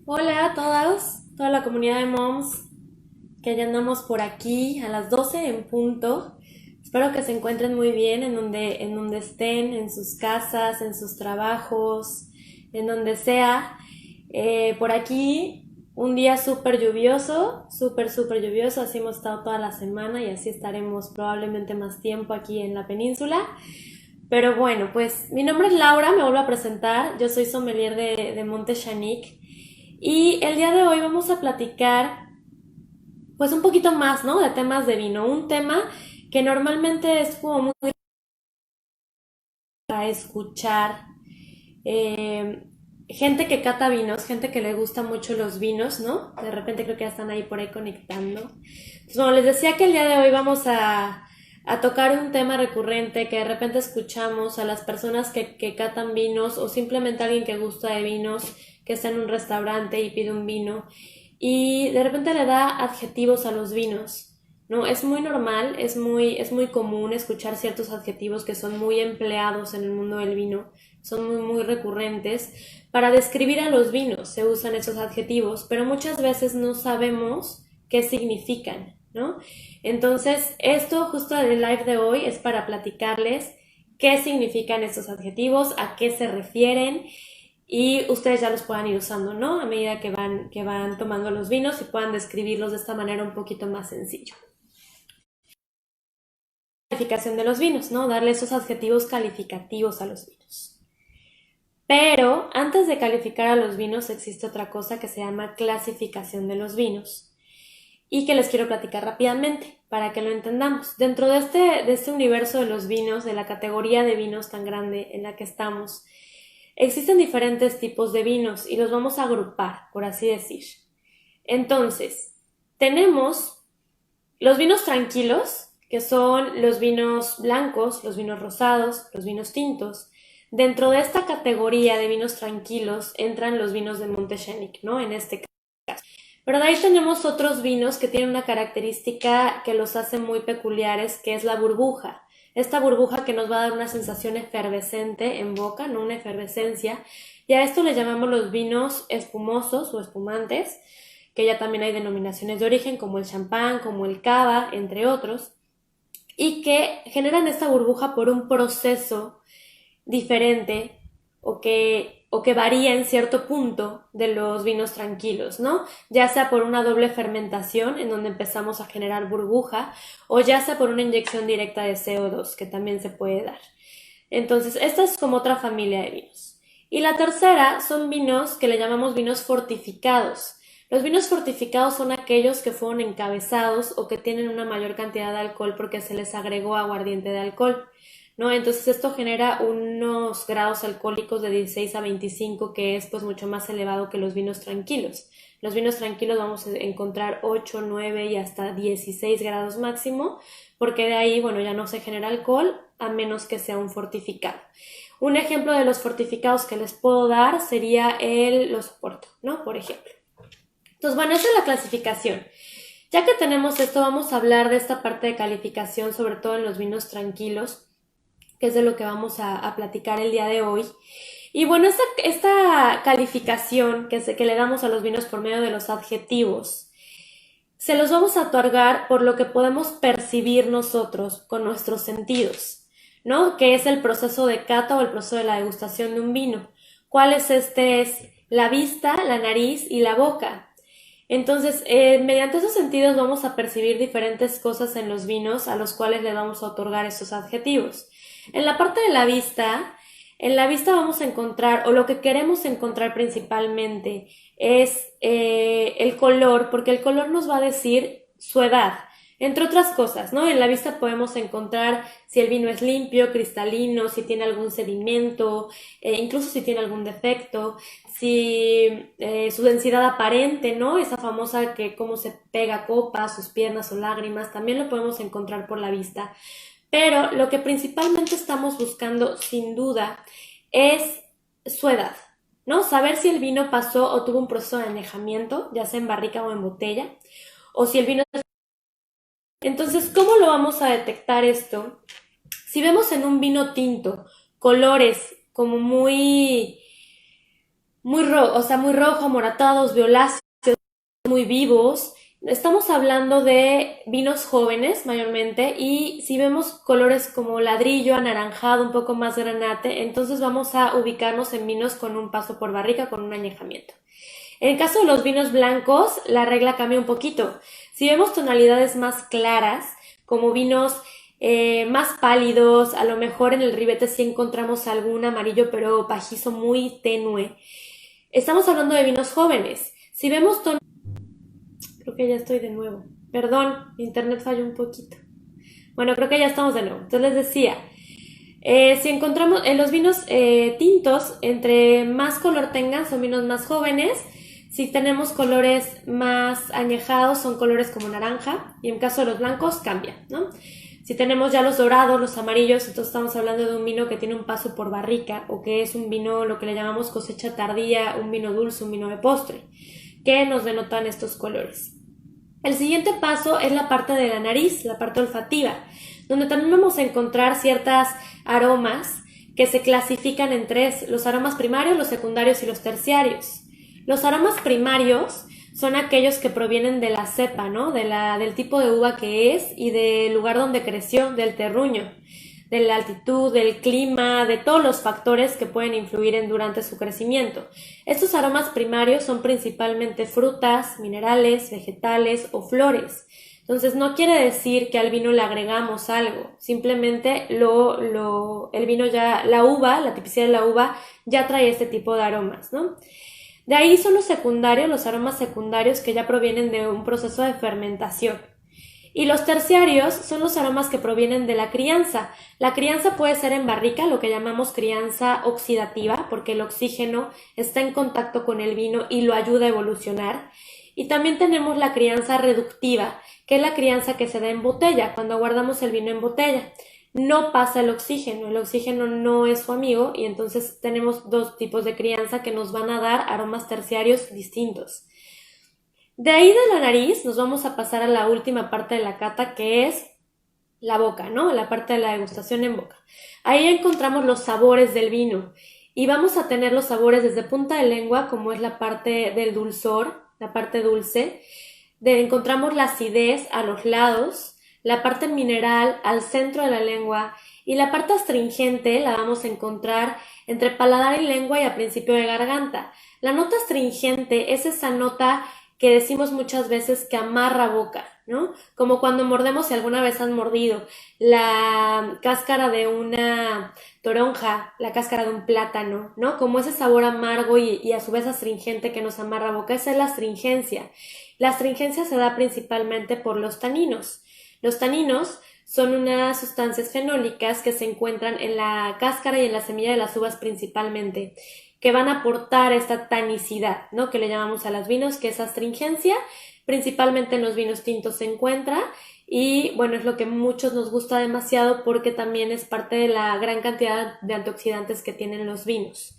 Hola a todas, toda la comunidad de moms que ya andamos por aquí a las 12 en punto. Espero que se encuentren muy bien en donde estén, en sus casas, en sus trabajos, en donde sea. Por aquí un día súper lluvioso, súper lluvioso, así hemos estado toda la semana y así estaremos probablemente más tiempo aquí en la península. Pero bueno, pues mi nombre es Laura, me vuelvo a presentar. Yo soy sommelier de Monte Chanic y el día de hoy vamos a platicar pues un poquito más, ¿no? De temas de vino. Un tema que normalmente es como muy para escuchar. eh, Gente que cata vinos, gente que le gusta mucho los vinos, ¿no? De repente creo que ya están ahí por ahí conectando. Entonces, bueno, les decía que el día de hoy vamos a tocar un tema recurrente que de repente escuchamos a las personas que catan vinos o simplemente a alguien que gusta de vinos, que está en un restaurante y pide un vino y de repente le da adjetivos a los vinos. ¿No? Es muy normal, es muy común escuchar ciertos adjetivos que son muy empleados en el mundo del vino, son muy recurrentes. Para describir a los vinos se usan esos adjetivos, pero muchas veces no sabemos qué significan, ¿no? Entonces, esto justo del live de hoy es para platicarles qué significan estos adjetivos, a qué se refieren y ustedes ya los puedan ir usando, ¿no? A medida que van tomando los vinos y puedan describirlos de esta manera un poquito más sencillo. Calificación de los vinos, ¿no? Darle esos adjetivos calificativos a los vinos. Pero antes de calificar a los vinos existe otra cosa que se llama clasificación de los vinos y que les quiero platicar rápidamente para que lo entendamos. Dentro de este universo de los vinos, de la categoría de vinos tan grande en la que estamos, existen diferentes tipos de vinos y los vamos a agrupar, por así decir. Entonces, tenemos los vinos tranquilos, que son los vinos blancos, los vinos rosados, los vinos tintos. Dentro de esta categoría de vinos tranquilos entran los vinos de Monte Chanic, ¿no? En este caso. Pero de ahí tenemos otros vinos que tienen una característica que los hace muy peculiares, que es la burbuja. Esta burbuja que nos va a dar una sensación efervescente en boca, no una efervescencia. Y a esto le llamamos los vinos espumosos o espumantes, que ya también hay denominaciones de origen como el champán, como el cava, entre otros, y que generan esta burbuja por un proceso diferente o que varía en cierto punto de los vinos tranquilos, ¿no? Ya sea por una doble fermentación en donde empezamos a generar burbuja o ya sea por una inyección directa de CO2 que también se puede dar. Entonces, esta es como otra familia de vinos. Y la tercera son vinos que le llamamos vinos fortificados. Los vinos fortificados son aquellos que fueron encabezados o que tienen una mayor cantidad de alcohol porque se les agregó aguardiente de alcohol, ¿no? Entonces esto genera unos grados alcohólicos de 16 a 25 que es pues mucho más elevado que los vinos tranquilos. Los vinos tranquilos vamos a encontrar 8, 9 y hasta 16 grados máximo, porque de ahí, bueno, ya no se genera alcohol a menos que sea un fortificado. Un ejemplo de los fortificados que les puedo dar sería los Oporto, ¿no? Por ejemplo. Entonces, bueno, esa es la clasificación. Ya que tenemos esto, vamos a hablar de esta parte de calificación, sobre todo en los vinos tranquilos, que es de lo que vamos a platicar el día de hoy. Y bueno, esta calificación que le damos a los vinos por medio de los adjetivos, se los vamos a otorgar por lo que podemos percibir nosotros con nuestros sentidos, ¿no? Que es el proceso de cata o el proceso de la degustación de un vino. ¿Cuál es este? Es la vista, la nariz y la boca. Entonces, mediante esos sentidos vamos a percibir diferentes cosas en los vinos a los cuales le vamos a otorgar estos adjetivos. En la parte de la vista, en la vista vamos a encontrar, o lo que queremos encontrar principalmente, es el color, porque el color nos va a decir su edad, entre otras cosas, ¿no? En la vista podemos encontrar si el vino es limpio, cristalino, si tiene algún sedimento, incluso si tiene algún defecto, si su densidad aparente, ¿no? Esa famosa que cómo se pega a copas, sus piernas o lágrimas, también lo podemos encontrar por la vista. Pero lo que principalmente estamos buscando, sin duda, es su edad, ¿no? Saber si el vino pasó o tuvo un proceso de añejamiento, ya sea en barrica o en botella, o si el vino... Entonces, ¿cómo lo vamos a detectar esto? Si vemos en un vino tinto colores como muy muy rojo, moratados, violáceos, muy vivos. Estamos hablando de vinos jóvenes mayormente y si vemos colores como ladrillo, anaranjado, un poco más granate, entonces vamos a ubicarnos en vinos con un paso por barrica, con un añejamiento. En el caso de los vinos blancos, la regla cambia un poquito. Si vemos tonalidades más claras, como vinos más pálidos, a lo mejor en el ribete sí encontramos algún amarillo pero pajizo muy tenue. Estamos hablando de vinos jóvenes. Si vemos Creo que ya estoy de nuevo. Perdón, mi internet falló un poquito. Bueno, creo que ya estamos de nuevo. Entonces les decía, si encontramos en los vinos tintos, entre más color tengan, son vinos más jóvenes. Si tenemos colores más añejados, son colores como naranja. Y en caso de los blancos, cambia, ¿no? Si tenemos ya los dorados, los amarillos, entonces estamos hablando de un vino que tiene un paso por barrica o que es un vino, lo que le llamamos cosecha tardía, un vino dulce, un vino de postre, que nos denotan estos colores. El siguiente paso es la parte de la nariz, la parte olfativa, donde también vamos a encontrar ciertas aromas que se clasifican en tres: los aromas primarios, los secundarios y los terciarios. Los aromas primarios son aquellos que provienen de la cepa, ¿no? Del tipo de uva que es y del lugar donde creció, del terruño, de la altitud, del clima, de todos los factores que pueden influir durante su crecimiento. Estos aromas primarios son principalmente frutas, minerales, vegetales o flores. Entonces no quiere decir que al vino le agregamos algo, simplemente el vino ya, la uva, la tipicidad de la uva ya trae este tipo de aromas, ¿no? De ahí son los secundarios, los aromas secundarios que ya provienen de un proceso de fermentación. Y los terciarios son los aromas que provienen de la crianza. La crianza puede ser en barrica, lo que llamamos crianza oxidativa, porque el oxígeno está en contacto con el vino y lo ayuda a evolucionar. Y también tenemos la crianza reductiva, que es la crianza que se da en botella, cuando guardamos el vino en botella. No pasa el oxígeno no es su amigo y entonces tenemos dos tipos de crianza que nos van a dar aromas terciarios distintos. De ahí de la nariz nos vamos a pasar a la última parte de la cata, que es la boca, ¿no? La parte de la degustación en boca. Ahí encontramos los sabores del vino y vamos a tener los sabores desde punta de lengua, como es la parte del dulzor, la parte dulce. Encontramos la acidez a los lados, la parte mineral al centro de la lengua y la parte astringente la vamos a encontrar entre paladar y lengua y a principio de garganta. La nota astringente es esa nota que decimos muchas veces que amarra boca, ¿no? Como cuando mordemos, si alguna vez han mordido la cáscara de una toronja, la cáscara de un plátano, ¿no? Como ese sabor amargo y a su vez astringente que nos amarra boca, esa es la astringencia. La astringencia se da principalmente por los taninos. Los taninos son unas sustancias fenólicas que se encuentran en la cáscara y en la semilla de las uvas principalmente, que van a aportar esta tanicidad, ¿no? Que le llamamos a los vinos, que es astringencia, principalmente en los vinos tintos se encuentra y bueno, es lo que a muchos nos gusta demasiado porque también es parte de la gran cantidad de antioxidantes que tienen los vinos.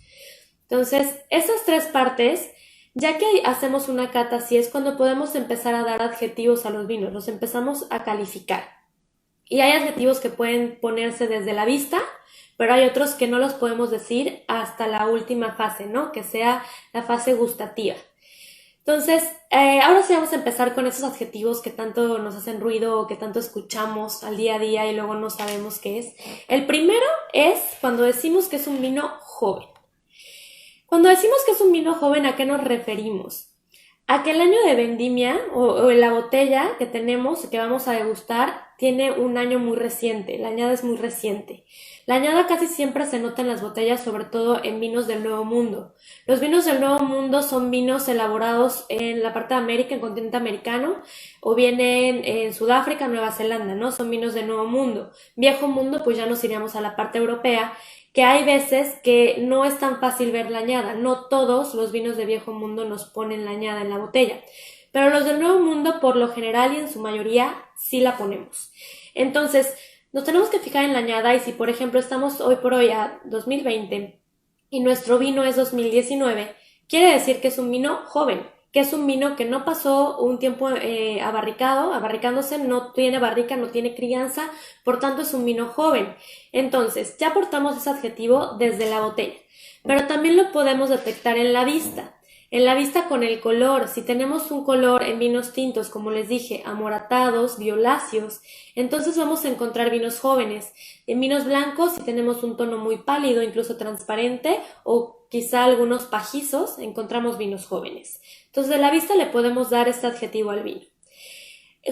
Entonces, esas tres partes, ya que hacemos una cata así, es cuando podemos empezar a dar adjetivos a los vinos, los empezamos a calificar. Y hay adjetivos que pueden ponerse desde la vista, pero hay otros que no los podemos decir hasta la última fase, ¿no? Que sea la fase gustativa. Entonces, ahora sí vamos a empezar con esos adjetivos que tanto nos hacen ruido o que tanto escuchamos al día a día y luego no sabemos qué es. El primero es cuando decimos que es un vino joven. Cuando decimos que es un vino joven, ¿a qué nos referimos? A que el año de vendimia o la botella que tenemos, que vamos a degustar, tiene un año muy reciente, la añada es muy reciente. La añada casi siempre se nota en las botellas, sobre todo en vinos del Nuevo Mundo. Los vinos del Nuevo Mundo son vinos elaborados en la parte de América, en el continente americano, o vienen en Sudáfrica, Nueva Zelanda, ¿no? Son vinos del Nuevo Mundo. Viejo Mundo, pues ya nos iríamos a la parte europea, que hay veces que no es tan fácil ver la añada. No todos los vinos de Viejo Mundo nos ponen la añada en la botella, pero los del Nuevo Mundo por lo general y en su mayoría sí la ponemos. Entonces, nos tenemos que fijar en la añada y si por ejemplo estamos hoy por hoy a 2020 y nuestro vino es 2019, quiere decir que es un vino joven. que es un vino que no pasó un tiempo abarricándose, no tiene barrica, no tiene crianza, por tanto es un vino joven. Entonces, ya aportamos ese adjetivo desde la botella, pero también lo podemos detectar en la vista. En la vista con el color, si tenemos un color en vinos tintos, como les dije, amoratados, violáceos, entonces vamos a encontrar vinos jóvenes. En vinos blancos, si tenemos un tono muy pálido, incluso transparente, o quizá algunos pajizos, encontramos vinos jóvenes. Entonces, de la vista le podemos dar este adjetivo al vino.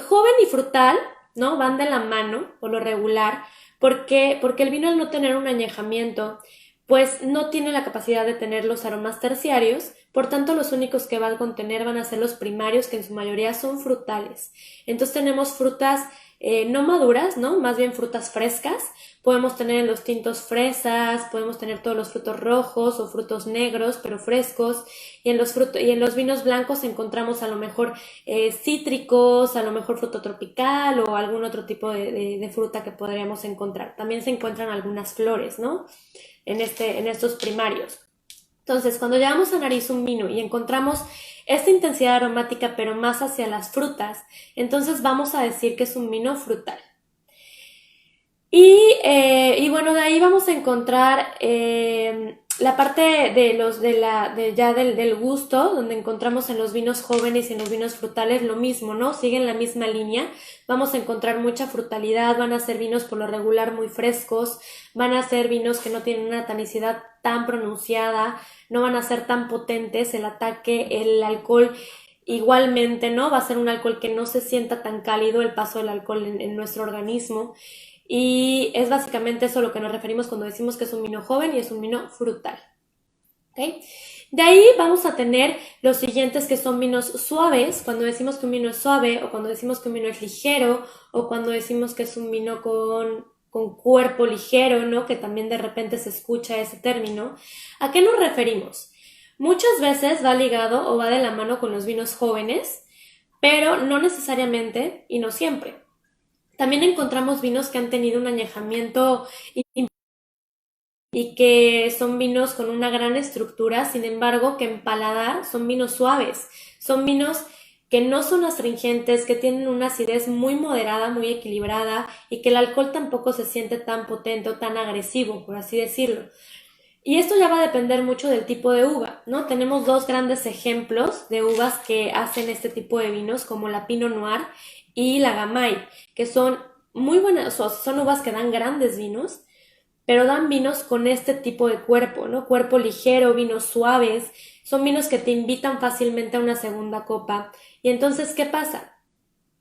Joven y frutal, ¿no? Van de la mano, por lo regular, porque el vino, al no tener un añejamiento, pues no tiene la capacidad de tener los aromas terciarios, por tanto los únicos que va a contener van a ser los primarios, que en su mayoría son frutales. Entonces tenemos frutas no maduras, ¿no? Más bien frutas frescas. Podemos tener en los tintos fresas, podemos tener todos los frutos rojos o frutos negros, pero frescos. Y en los vinos blancos encontramos a lo mejor cítricos, a lo mejor fruto tropical o algún otro tipo de fruta que podríamos encontrar. También se encuentran algunas flores, ¿no? En estos primarios. Entonces, cuando llevamos a nariz un vino y encontramos esta intensidad aromática pero más hacia las frutas, entonces vamos a decir que es un vino frutal. Y bueno, de ahí vamos a encontrar la parte del gusto, donde encontramos en los vinos jóvenes y en los vinos frutales lo mismo, ¿no? Siguen la misma línea. Vamos a encontrar mucha frutalidad, van a ser vinos por lo regular muy frescos, van a ser vinos que no tienen una tanicidad tan pronunciada, no van a ser tan potentes el ataque, el alcohol. Igualmente, ¿no? Va a ser un alcohol que no se sienta tan cálido, el paso del alcohol en nuestro organismo. Y es básicamente eso a lo que nos referimos cuando decimos que es un vino joven y es un vino frutal. ¿Okay? De ahí vamos a tener los siguientes, que son vinos suaves. Cuando decimos que un vino es suave, o cuando decimos que un vino es ligero, o cuando decimos que es un vino con cuerpo ligero, ¿no? Que también de repente se escucha ese término. ¿A qué nos referimos? Muchas veces va ligado o va de la mano con los vinos jóvenes, pero no necesariamente y no siempre. También encontramos vinos que han tenido un añejamiento y que son vinos con una gran estructura, sin embargo, que en paladar son vinos suaves, son vinos que no son astringentes, que tienen una acidez muy moderada, muy equilibrada, y que el alcohol tampoco se siente tan potente o tan agresivo, por así decirlo. Y esto ya va a depender mucho del tipo de uva, ¿no? Tenemos dos grandes ejemplos de uvas que hacen este tipo de vinos, como la Pinot Noir y la Gamay, que son muy buenas, son uvas que dan grandes vinos, pero dan vinos con este tipo de cuerpo, ¿no? Cuerpo ligero, vinos suaves, son vinos que te invitan fácilmente a una segunda copa. Y entonces, ¿qué pasa?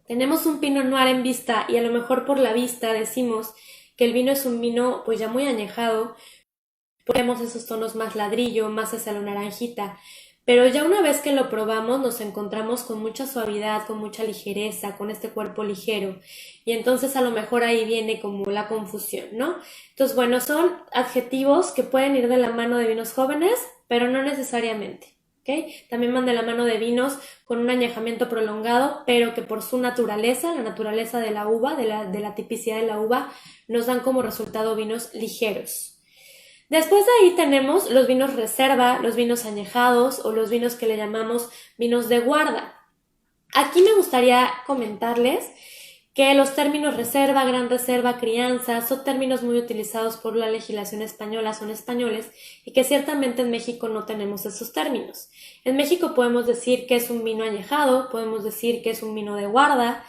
Tenemos un Pinot Noir en vista y a lo mejor por la vista decimos que el vino es un vino pues ya muy añejado, ponemos esos tonos más ladrillo, más hacia lo naranjita, pero ya una vez que lo probamos nos encontramos con mucha suavidad, con mucha ligereza, con este cuerpo ligero, y entonces a lo mejor ahí viene como la confusión, ¿no? Entonces, bueno, son adjetivos que pueden ir de la mano de vinos jóvenes, pero no necesariamente, ¿ok? También van de la mano de vinos con un añejamiento prolongado, pero que por su naturaleza, la naturaleza de la uva, de la tipicidad de la uva, nos dan como resultado vinos ligeros. Después de ahí tenemos los vinos reserva, los vinos añejados o los vinos que le llamamos vinos de guarda. Aquí me gustaría comentarles que los términos reserva, gran reserva, crianza son términos muy utilizados por la legislación española, son españoles, y que ciertamente en México no tenemos esos términos. En México podemos decir que es un vino añejado, podemos decir que es un vino de guarda,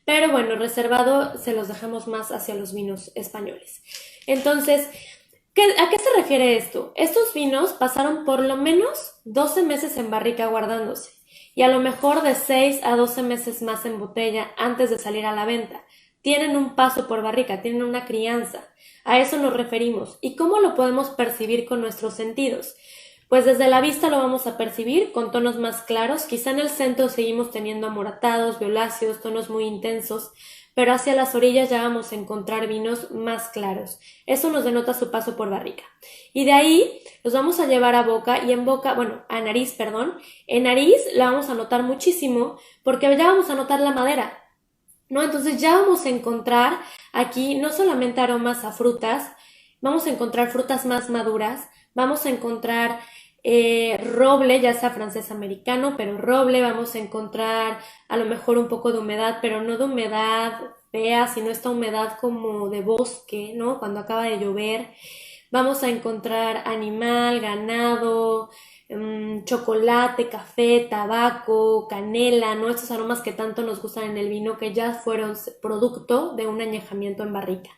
pero bueno, reservado se los dejamos más hacia los vinos españoles. Entonces, ¿a qué se refiere esto? Estos vinos pasaron por lo menos 12 meses en barrica guardándose y a lo mejor de 6 a 12 meses más en botella antes de salir a la venta. Tienen un paso por barrica, tienen una crianza. A eso nos referimos. ¿Y cómo lo podemos percibir con nuestros sentidos? Pues desde la vista lo vamos a percibir con tonos más claros. Quizá en el centro seguimos teniendo amoratados, violáceos, tonos muy intensos, pero hacia las orillas ya vamos a encontrar vinos más claros. Eso nos denota su paso por barrica. Y de ahí los vamos a llevar a boca y a nariz, perdón. En nariz la vamos a notar muchísimo porque ya vamos a notar la madera, ¿no? Entonces ya vamos a encontrar aquí no solamente aromas a frutas, vamos a encontrar frutas más maduras, vamos a encontrar roble, ya sea francés americano, pero roble, vamos a encontrar a lo mejor un poco de humedad, pero no de humedad fea, sino esta humedad como de bosque, ¿no? Cuando acaba de llover. Vamos a encontrar animal, ganado, chocolate, café, tabaco, canela, ¿no? Estos aromas que tanto nos gustan en el vino que ya fueron producto de un añejamiento en barrica.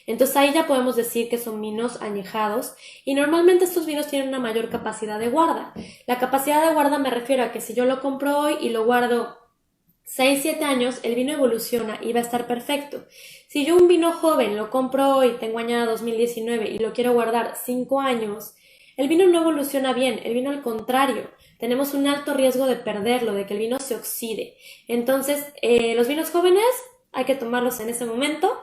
Entonces ahí ya podemos decir que son vinos añejados y normalmente estos vinos tienen una mayor capacidad de guarda. La capacidad de guarda me refiero a que si yo lo compro hoy y lo guardo 6-7 años, el vino evoluciona y va a estar perfecto. Si yo un vino joven lo compro hoy, tengo añada 2019 y lo quiero guardar 5 años, el vino no evoluciona bien, el vino al contrario. Tenemos un alto riesgo de perderlo, de que el vino se oxide. Entonces, los vinos jóvenes hay que tomarlos en ese momento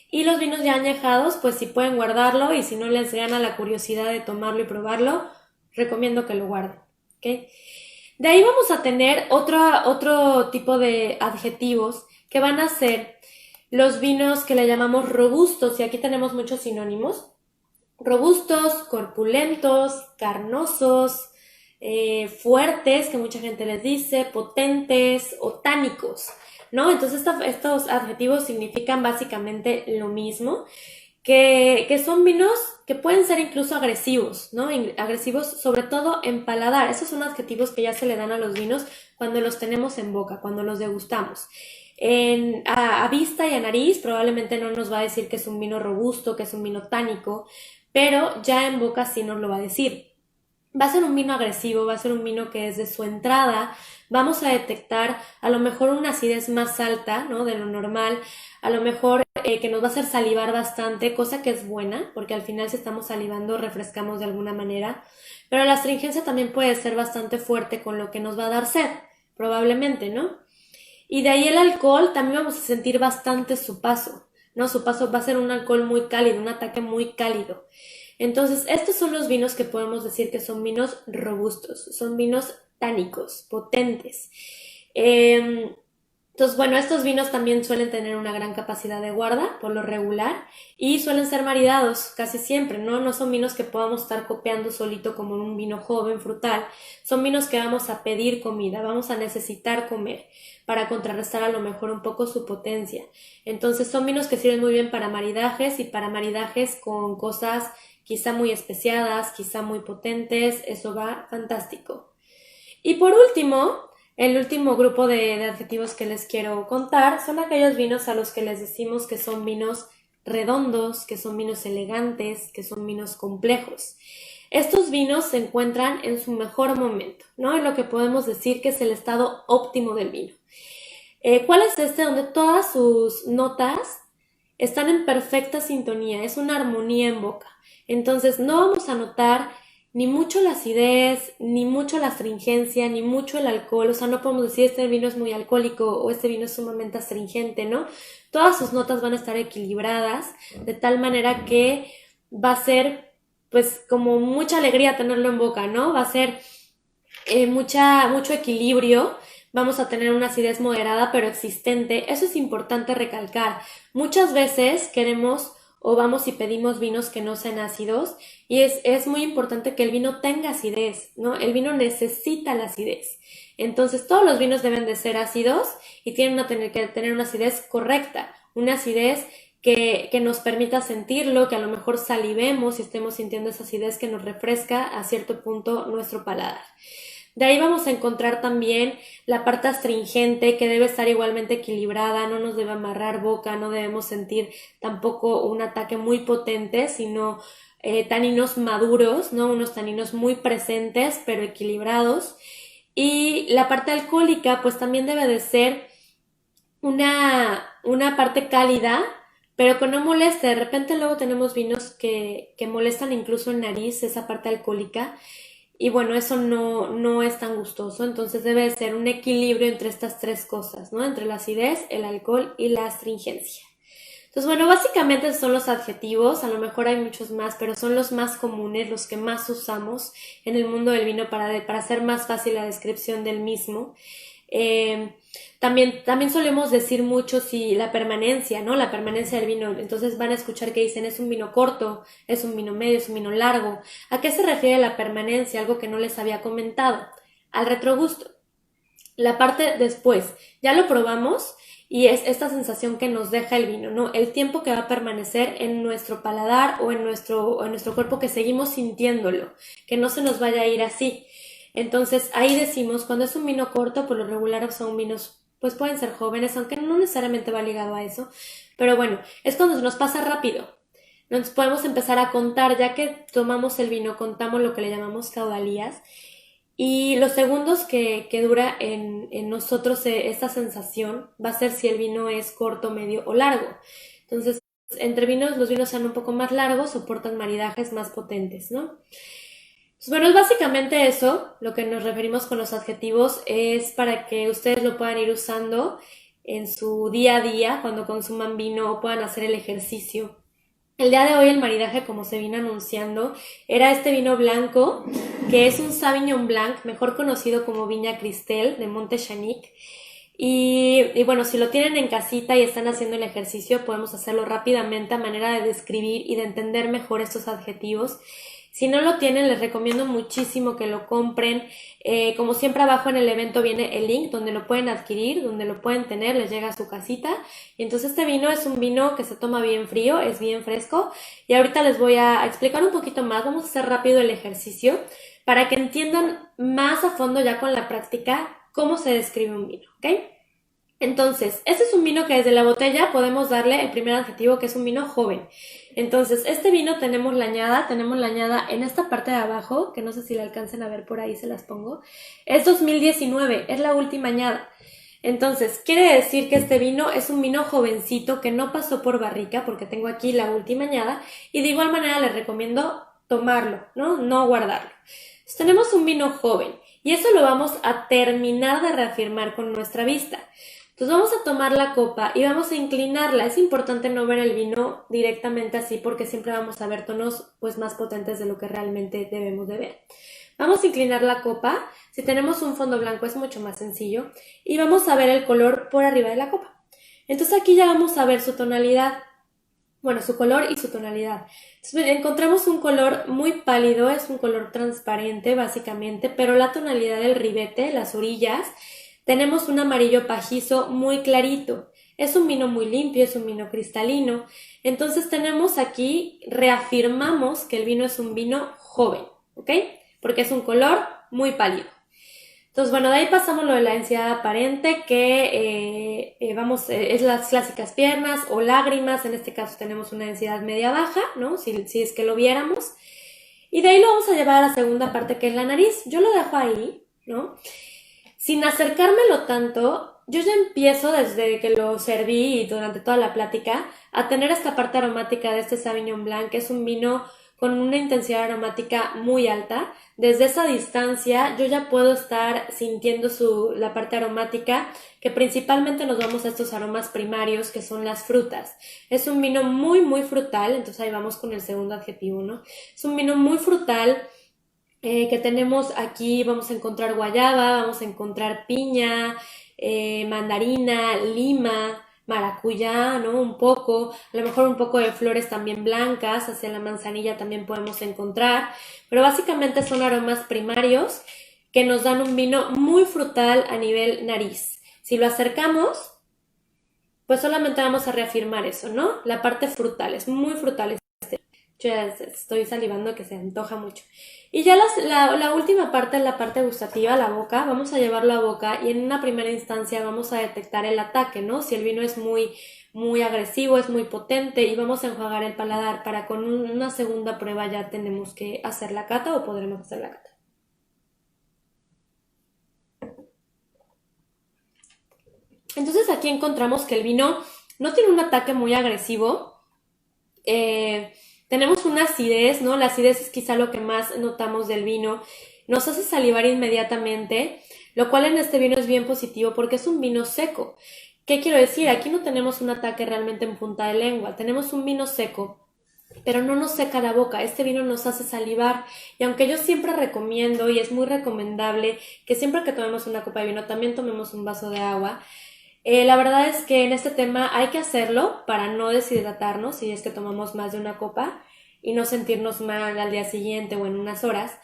y los vinos ya añejados, pues si pueden guardarlo y si no les gana la curiosidad de tomarlo y probarlo, recomiendo que lo guarden. ¿Okay? De ahí vamos a tener otro tipo de adjetivos que van a ser los vinos que le llamamos robustos, y aquí tenemos muchos sinónimos. Robustos, corpulentos, carnosos, fuertes, que mucha gente les dice, potentes o tánicos, ¿no? Entonces estos adjetivos significan básicamente lo mismo, que son vinos que pueden ser incluso agresivos, ¿no? Agresivos sobre todo en paladar. Esos son adjetivos que ya se le dan a los vinos cuando los tenemos en boca, cuando los degustamos. A vista y a nariz probablemente no nos va a decir que es un vino robusto, que es un vino tánico, pero ya en boca sí nos lo va a decir. Va a ser un vino agresivo, va a ser un vino que desde su entrada vamos a detectar a lo mejor una acidez más alta, ¿no? De lo normal, a lo mejor que nos va a hacer salivar bastante, cosa que es buena, porque al final si estamos salivando refrescamos de alguna manera, pero la astringencia también puede ser bastante fuerte con lo que nos va a dar sed, probablemente, ¿no? Y de ahí el alcohol también vamos a sentir bastante su paso, ¿no? Su paso va a ser un alcohol muy cálido, un ataque muy cálido. Entonces, estos son los vinos que podemos decir que son vinos robustos, son vinos tánicos, potentes. Entonces, bueno, estos vinos también suelen tener una gran capacidad de guarda, por lo regular, y suelen ser maridados casi siempre, ¿no? No son vinos que podamos estar copiando solito como un vino joven, frutal. Son vinos que vamos a pedir comida, vamos a necesitar comer para contrarrestar a lo mejor un poco su potencia. Entonces, son vinos que sirven muy bien para maridajes y para maridajes con cosas quizá muy especiadas, quizá muy potentes, eso va fantástico. Y por último, el último grupo de adjetivos que les quiero contar son aquellos vinos a los que les decimos que son vinos redondos, que son vinos elegantes, que son vinos complejos. Estos vinos se encuentran en su mejor momento, ¿no? En lo que podemos decir que es el estado óptimo del vino. ¿Cuál es este? Donde todas sus notas están en perfecta sintonía, es una armonía en boca. Entonces no vamos a notar ni mucho la acidez, ni mucho la astringencia, ni mucho el alcohol. O sea, no podemos decir este vino es muy alcohólico o este vino es sumamente astringente, ¿no? Todas sus notas van a estar equilibradas de tal manera que va a ser pues como mucha alegría tenerlo en boca, ¿no? Va a ser mucho equilibrio. Vamos a tener una acidez moderada pero existente. Eso es importante recalcar. Muchas veces queremos o vamos y pedimos vinos que no sean ácidos y es muy importante que el vino tenga acidez, ¿no? El vino necesita la acidez. Entonces todos los vinos deben de ser ácidos y tienen que tener una acidez correcta, una acidez que nos permita sentirlo, que a lo mejor salivemos y estemos sintiendo esa acidez que nos refresca a cierto punto nuestro paladar. De ahí vamos a encontrar también la parte astringente que debe estar igualmente equilibrada, no nos debe amarrar boca, no debemos sentir tampoco un ataque muy potente, sino taninos maduros, ¿no? Unos taninos muy presentes pero equilibrados. Y la parte alcohólica pues también debe de ser una parte cálida, pero que no moleste. De repente luego tenemos vinos que molestan incluso en nariz, esa parte alcohólica. Y bueno, eso no es tan gustoso, entonces debe ser un equilibrio entre estas tres cosas, ¿no? Entre la acidez, el alcohol y la astringencia. Entonces, bueno, básicamente son los adjetivos, a lo mejor hay muchos más, pero son los más comunes, los que más usamos en el mundo del vino para hacer más fácil la descripción del mismo. También solemos decir mucho si la permanencia, ¿no? La permanencia del vino. Entonces van a escuchar que dicen es un vino corto, es un vino medio, es un vino largo. ¿A qué se refiere la permanencia? Algo que no les había comentado. Al retrogusto. La parte después. Ya lo probamos y es esta sensación que nos deja el vino, ¿no? El tiempo que va a permanecer en nuestro paladar o en nuestro cuerpo, que seguimos sintiéndolo, que no se nos vaya a ir así. Entonces ahí decimos, cuando es un vino corto, por lo regular son vinos, pues pueden ser jóvenes, aunque no necesariamente va ligado a eso, pero bueno, es cuando nos pasa rápido. Nos podemos empezar a contar, ya que tomamos el vino, contamos lo que le llamamos caudalías, y los segundos que dura en nosotros esta sensación va a ser si el vino es corto, medio o largo. Entonces, entre vinos, los vinos sean un poco más largos, soportan maridajes más potentes, ¿no? Pues bueno, es básicamente eso, lo que nos referimos con los adjetivos, es para que ustedes lo puedan ir usando en su día a día, cuando consuman vino o puedan hacer el ejercicio. El día de hoy el maridaje, como se vino anunciando, era este vino blanco, que es un Sauvignon Blanc, mejor conocido como Viña Cristel, de Monte Chanic. Y bueno, si lo tienen en casita y están haciendo el ejercicio, podemos hacerlo rápidamente a manera de describir y de entender mejor estos adjetivos. Si no lo tienen, les recomiendo muchísimo que lo compren. Como siempre, abajo en el evento viene el link donde lo pueden adquirir, donde lo pueden tener, les llega a su casita. Y entonces este vino es un vino que se toma bien frío, es bien fresco. Y ahorita les voy a explicar un poquito más, vamos a hacer rápido el ejercicio para que entiendan más a fondo ya con la práctica cómo se describe un vino, ¿ok? Entonces, este es un vino que desde la botella podemos darle el primer adjetivo, que es un vino joven. Entonces, este vino tenemos la añada en esta parte de abajo, que no sé si la alcancen a ver por ahí, se las pongo. Es 2019, es la última añada. Entonces, quiere decir que este vino es un vino jovencito que no pasó por barrica, porque tengo aquí la última añada, y de igual manera les recomiendo tomarlo, ¿no? No guardarlo. Entonces, tenemos un vino joven, y eso lo vamos a terminar de reafirmar con nuestra vista. Entonces vamos a tomar la copa y vamos a inclinarla. Es importante no ver el vino directamente así, porque siempre vamos a ver tonos pues más potentes de lo que realmente debemos de ver. Vamos a inclinar la copa. Si tenemos un fondo blanco es mucho más sencillo. Y vamos a ver el color por arriba de la copa. Entonces aquí ya vamos a ver su tonalidad. Bueno, su color y su tonalidad. Entonces encontramos un color muy pálido, es un color transparente básicamente, pero la tonalidad del ribete, las orillas, tenemos un amarillo pajizo muy clarito. Es un vino muy limpio, es un vino cristalino. Entonces tenemos aquí, reafirmamos que el vino es un vino joven, ¿ok? Porque es un color muy pálido. Entonces, bueno, de ahí pasamos lo de la densidad aparente, que es las clásicas piernas o lágrimas. En este caso tenemos una densidad media-baja, ¿no? Si es que lo viéramos. Y de ahí lo vamos a llevar a la segunda parte, que es la nariz. Yo lo dejo ahí, ¿no? Sin acercármelo tanto, yo ya empiezo desde que lo serví y durante toda la plática a tener esta parte aromática de este Sauvignon Blanc, que es un vino con una intensidad aromática muy alta. Desde esa distancia yo ya puedo estar sintiendo la parte aromática, que principalmente nos vamos a estos aromas primarios, que son las frutas. Es un vino muy, muy frutal, entonces ahí vamos con el segundo adjetivo, ¿no? Es un vino muy frutal, que tenemos aquí, vamos a encontrar guayaba, vamos a encontrar piña, mandarina, lima, maracuyá, ¿no? Un poco, a lo mejor un poco de flores también blancas, hacia la manzanilla también podemos encontrar, pero básicamente son aromas primarios que nos dan un vino muy frutal a nivel nariz. Si lo acercamos, pues solamente vamos a reafirmar eso, ¿no? La parte frutal, es muy frutal. Yo ya estoy salivando, que se antoja mucho. Y ya la última parte, la parte gustativa, la boca, vamos a llevarlo a boca y en una primera instancia vamos a detectar el ataque, ¿no? Si el vino es muy, muy agresivo, es muy potente, y vamos a enjuagar el paladar para con una segunda prueba ya tenemos que hacer la cata o podremos hacer la cata. Entonces aquí encontramos que el vino no tiene un ataque muy agresivo. Tenemos una acidez, ¿no? La acidez es quizá lo que más notamos del vino. Nos hace salivar inmediatamente, lo cual en este vino es bien positivo porque es un vino seco. ¿Qué quiero decir? Aquí no tenemos un ataque realmente en punta de lengua. Tenemos un vino seco pero no nos seca la boca. Este vino nos hace salivar, y aunque yo siempre recomiendo y es muy recomendable que siempre que tomemos una copa de vino también tomemos un vaso de agua, la verdad es que en este tema hay que hacerlo para no deshidratarnos si es que tomamos más de una copa y no sentirnos mal al día siguiente o en unas horas,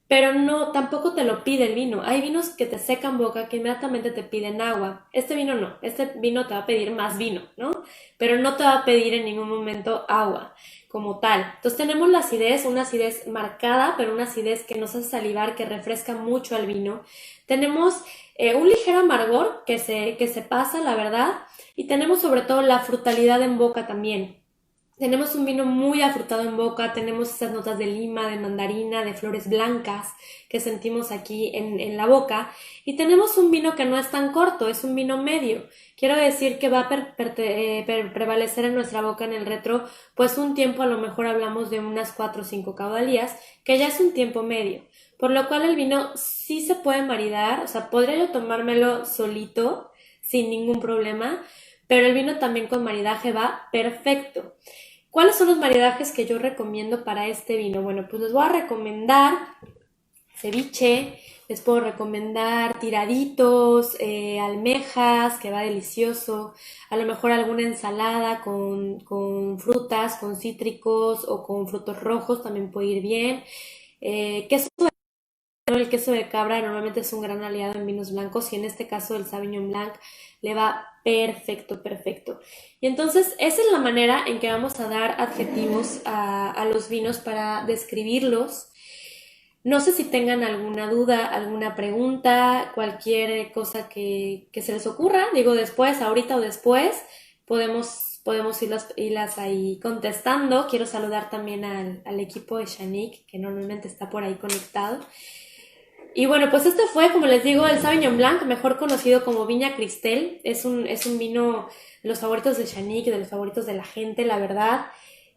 pero no, tampoco te lo pide el vino. Hay vinos que te secan boca, que inmediatamente te piden agua. Este vino no, este vino te va a pedir más vino, ¿no? Pero no te va a pedir en ningún momento agua como tal. Entonces tenemos la acidez, una acidez marcada, pero una acidez que nos hace salivar, que refresca mucho al vino. Tenemos un ligero amargor que se pasa, la verdad, y tenemos sobre todo la frutalidad en boca también. Tenemos un vino muy afrutado en boca, tenemos esas notas de lima, de mandarina, de flores blancas que sentimos aquí en la boca, y tenemos un vino que no es tan corto, es un vino medio. Quiero decir que va a prevalecer en nuestra boca en el retro pues un tiempo, a lo mejor hablamos de unas 4 o 5 caudalías, que ya es un tiempo medio, por lo cual el vino sí se puede maridar, o sea, podría yo tomármelo solito sin ningún problema, pero el vino también con maridaje va perfecto. ¿Cuáles son los maridajes que yo recomiendo para este vino? Bueno, pues les voy a recomendar ceviche, les puedo recomendar tiraditos, almejas, que va delicioso, a lo mejor alguna ensalada con frutas, con cítricos o con frutos rojos también puede ir bien. Queso el queso de cabra normalmente es un gran aliado en vinos blancos, y en este caso el Sauvignon Blanc le va perfecto, perfecto. Y entonces esa es la manera en que vamos a dar adjetivos a los vinos para describirlos. No sé si tengan alguna duda, alguna pregunta, cualquier cosa que se les ocurra. Digo, después, ahorita o después, podemos irlas ahí contestando. Quiero saludar también al equipo de Shanique, que normalmente está por ahí conectado. Y bueno, pues este fue, como les digo, el Sauvignon Blanc, mejor conocido como Viña Cristel. Es un vino de los favoritos de Shanique, de los favoritos de la gente, la verdad.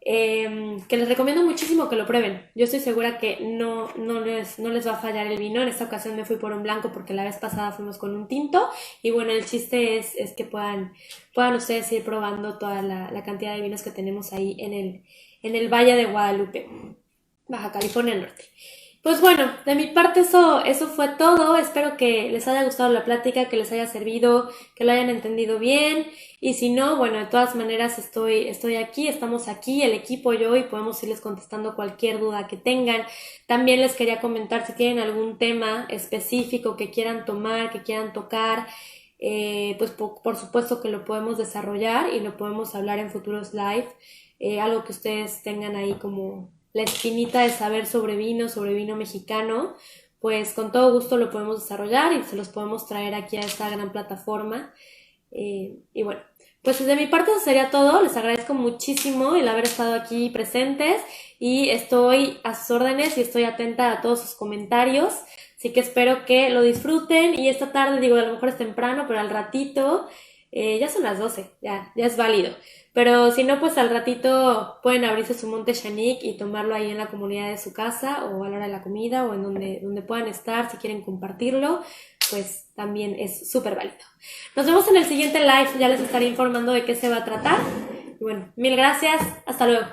Que les recomiendo muchísimo que lo prueben. Yo estoy segura que no les va a fallar el vino. En esta ocasión me fui por un blanco porque la vez pasada fuimos con un tinto. Y bueno, el chiste es que puedan ustedes ir probando toda la cantidad de vinos que tenemos ahí en el Valle de Guadalupe, Baja California Norte. Pues bueno, de mi parte eso fue todo. Espero que les haya gustado la plática, que les haya servido, que lo hayan entendido bien. Y si no, bueno, de todas maneras estoy aquí, estamos aquí, el equipo, yo, y podemos irles contestando cualquier duda que tengan. También les quería comentar si tienen algún tema específico que quieran tomar, que quieran tocar, pues por supuesto que lo podemos desarrollar y lo podemos hablar en futuros live. Algo que ustedes tengan ahí como la espinita de saber sobre vino mexicano, pues con todo gusto lo podemos desarrollar y se los podemos traer aquí a esta gran plataforma. Y bueno, pues de mi parte eso sería todo. Les agradezco muchísimo el haber estado aquí presentes, y estoy a sus órdenes y estoy atenta a todos sus comentarios. Así que espero que lo disfruten, y esta tarde, digo, a lo mejor es temprano, pero al ratito, ya son las 12, ya es válido. Pero si no, pues al ratito pueden abrirse su Monte Shanique y tomarlo ahí en la comunidad de su casa, o a la hora de la comida, o en donde puedan estar. Si quieren compartirlo, pues también es súper válido. Nos vemos en el siguiente live, ya les estaré informando de qué se va a tratar. Y bueno, mil gracias, hasta luego.